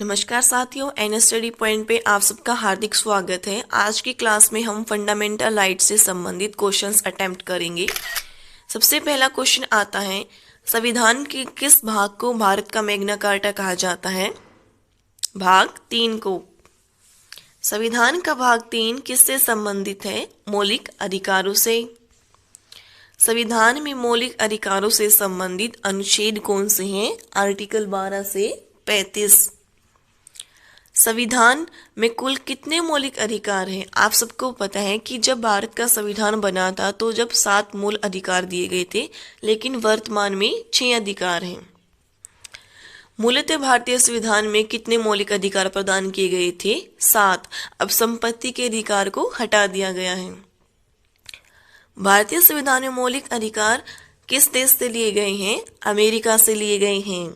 नमस्कार साथियों, N study point पे आप सबका हार्दिक स्वागत है। आज की क्लास में हम फंडामेंटल राइट से संबंधित क्वेश्चंस अटेम्प्ट करेंगे। सबसे पहला क्वेश्चन आता है, संविधान के किस भाग को भारत का मैग्ना कार्टा कहा जाता है? भाग 3 को। संविधान का भाग 3 किससे संबंधित है? मौलिक अधिकारों से। संविधान में मौलिक अधिकारों से संबंधित अनुच्छेद कौन से हैं? आर्टिकल 12 से 35। संविधान में कुल कितने मौलिक अधिकार हैं? आप सबको पता है कि जब भारत का संविधान बना था तो जब 7 मूल अधिकार दिए गए थे, लेकिन वर्तमान में 6 अधिकार हैं। मूलतः भारतीय संविधान में कितने मौलिक अधिकार प्रदान किए गए थे? 7। अब संपत्ति के अधिकार को हटा दिया गया है। भारतीय संविधान में मौलिक अधिकार किस देश से लिए गए हैं? अमेरिका से लिए गए हैं।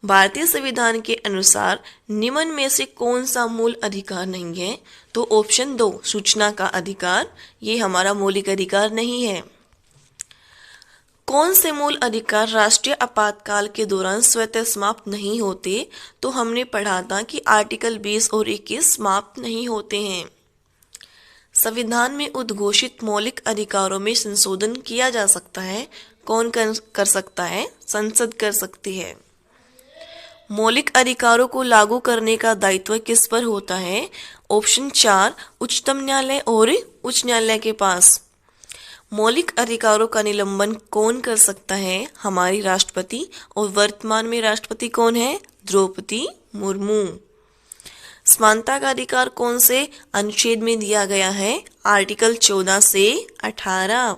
भारतीय संविधान के अनुसार निम्न में से कौन सा मूल अधिकार नहीं है? तो ऑप्शन 2, सूचना का अधिकार, ये हमारा मौलिक अधिकार नहीं है। कौन से मूल अधिकार राष्ट्रीय आपातकाल के दौरान स्वतः समाप्त नहीं होते? तो हमने पढ़ा था कि आर्टिकल 20 और 21 समाप्त नहीं होते हैं। संविधान में उद्घोषित मौलिक अधिकारों में संशोधन किया जा सकता है। कौन कर सकता है? संसद कर सकती है। मौलिक अधिकारों को लागू करने का दायित्व किस पर होता है? ऑप्शन 4, उच्चतम न्यायालय और उच्च न्यायालय के पास। मौलिक अधिकारों का निलंबन कौन कर सकता है? हमारी राष्ट्रपति। और वर्तमान में राष्ट्रपति कौन है? द्रौपदी मुर्मू। समानता का अधिकार कौन से अनुच्छेद में दिया गया है? आर्टिकल 14 से 18।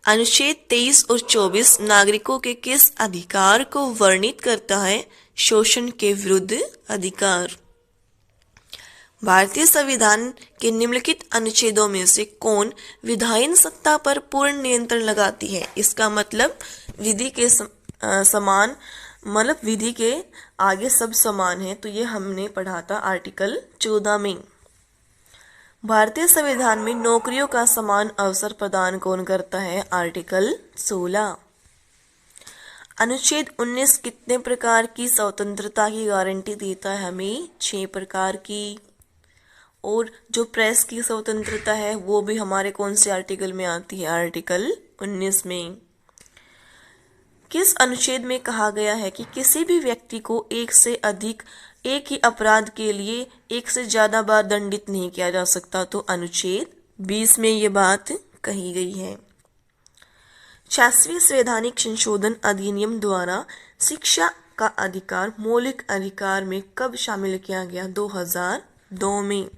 अनुच्छेद 23 और 24 नागरिकों के किस अधिकार को वर्णित करता है? शोषण के विरुद्ध अधिकार। भारतीय संविधान के निम्नलिखित अनुच्छेदों में से कौन विधायन सत्ता पर पूर्ण नियंत्रण लगाती है? इसका मतलब विधि के समान, मतलब विधि के आगे सब समान है। तो ये हमने पढ़ा था आर्टिकल 14 में। भारतीय संविधान में नौकरियों का समान अवसर प्रदान कौन करता है? आर्टिकल 16। अनुच्छेद 19 कितने प्रकार की स्वतंत्रता की गारंटी देता है हमें? 6 प्रकार की। और जो प्रेस की स्वतंत्रता है वो भी हमारे कौन से आर्टिकल में आती है? आर्टिकल 19 में। किस अनुच्छेद में कहा गया है कि किसी भी व्यक्ति को एक ही अपराध के लिए एक से ज्यादा बार दंडित नहीं किया जा सकता? तो अनुच्छेद 20 में ये बात कही गई है। 86वें संवैधानिक संशोधन अधिनियम द्वारा शिक्षा का अधिकार मौलिक अधिकार में कब शामिल किया गया? 2002 में।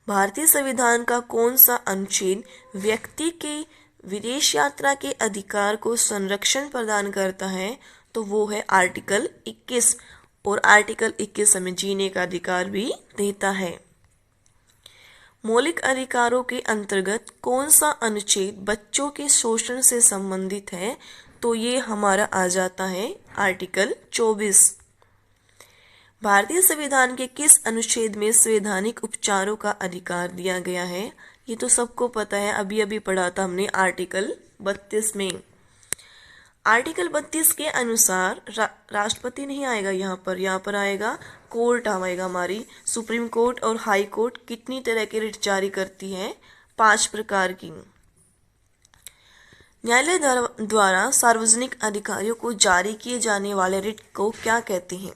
भारतीय संविधान का कौन सा अनुच्छेद व्यक्ति के विदेश यात्रा के अधिकार को संरक्षण प्रदान करता है? तो वो है आर्टिकल 21। और आर्टिकल 21 हमें जीने का अधिकार भी देता है। मौलिक अधिकारों के अंतर्गत कौन सा अनुच्छेद बच्चों के शोषण से संबंधित है? तो ये हमारा आ जाता है आर्टिकल 24। भारतीय संविधान के किस अनुच्छेद में संवैधानिक उपचारों का अधिकार दिया गया है? ये तो सबको पता है, अभी अभी पढ़ा था हमने आर्टिकल 32 में। आर्टिकल 32 के अनुसार राष्ट्रपति नहीं आएगा यहाँ पर आएगा कोर्ट, आएगा हमारी सुप्रीम कोर्ट और हाई कोर्ट। कितनी तरह के रिट जारी करती है? 5 प्रकार की। न्यायालय द्वारा सार्वजनिक अधिकारियों को जारी किए जाने वाले रिट को क्या कहते हैं?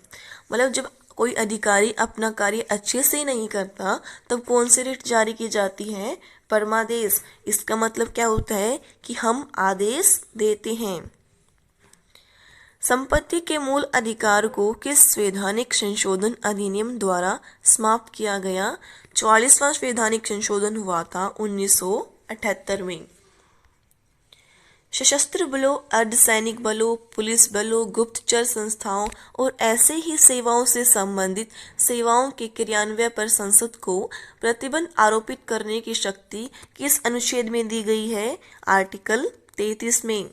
मतलब जब कोई अधिकारी अपना कार्य अच्छे से नहीं करता तब कौन सी रिट जारी की जाती है? परमादेश। इसका मतलब क्या होता है कि हम आदेश देते हैं। संपत्ति के मूल अधिकार को किस संवैधानिक संशोधन अधिनियम द्वारा समाप्त किया गया? 44वां संवैधानिक संशोधन हुआ था 1978 में। सशस्त्र बलों, अर्धसैनिक बलों, पुलिस बलों, गुप्तचर संस्थाओं और ऐसे ही सेवाओं से संबंधित सेवाओं के क्रियान्वयन पर संसद को प्रतिबंध आरोपित करने की शक्ति किस अनुच्छेद में दी गई है? आर्टिकल 33 में।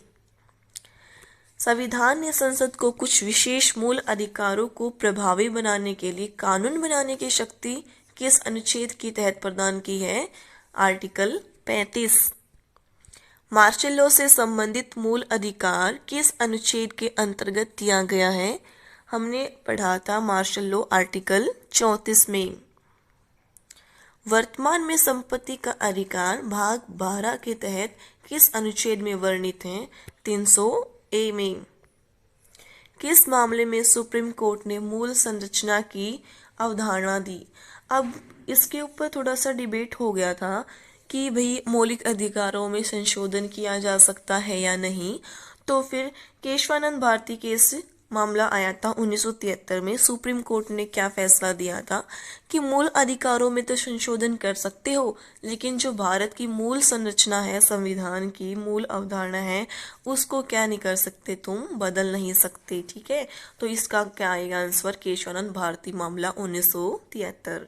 संविधान ने संसद को कुछ विशेष मूल अधिकारों को प्रभावी बनाने के लिए कानून बनाने की शक्ति किस अनुच्छेद के तहत प्रदान की है? आर्टिकल 35। मार्शल लॉ से संबंधित मूल अधिकार किस अनुच्छेद के अंतर्गत दिया गया है? हमने पढ़ा था मार्शल लॉ आर्टिकल 34 में। वर्तमान में संपत्ति का अधिकार भाग 12 के तहत किस अनुच्छेद में वर्णित है? 300A में। किस मामले में सुप्रीम कोर्ट ने मूल संरचना की अवधारणा दी? अब इसके ऊपर थोड़ा सा डिबेट हो गया था कि भाई मौलिक अधिकारों में संशोधन किया जा सकता है या नहीं। तो फिर केशवानंद भारती केस मामला आया था 1973 में। सुप्रीम कोर्ट ने क्या फैसला दिया था कि मूल अधिकारों में तो संशोधन कर सकते हो, लेकिन जो भारत की मूल संरचना है, संविधान की मूल अवधारणा है, उसको क्या नहीं कर सकते, तुम बदल नहीं सकते। ठीक है, तो इसका क्या आएगा आंसर? केशवानंद भारती मामला 1973।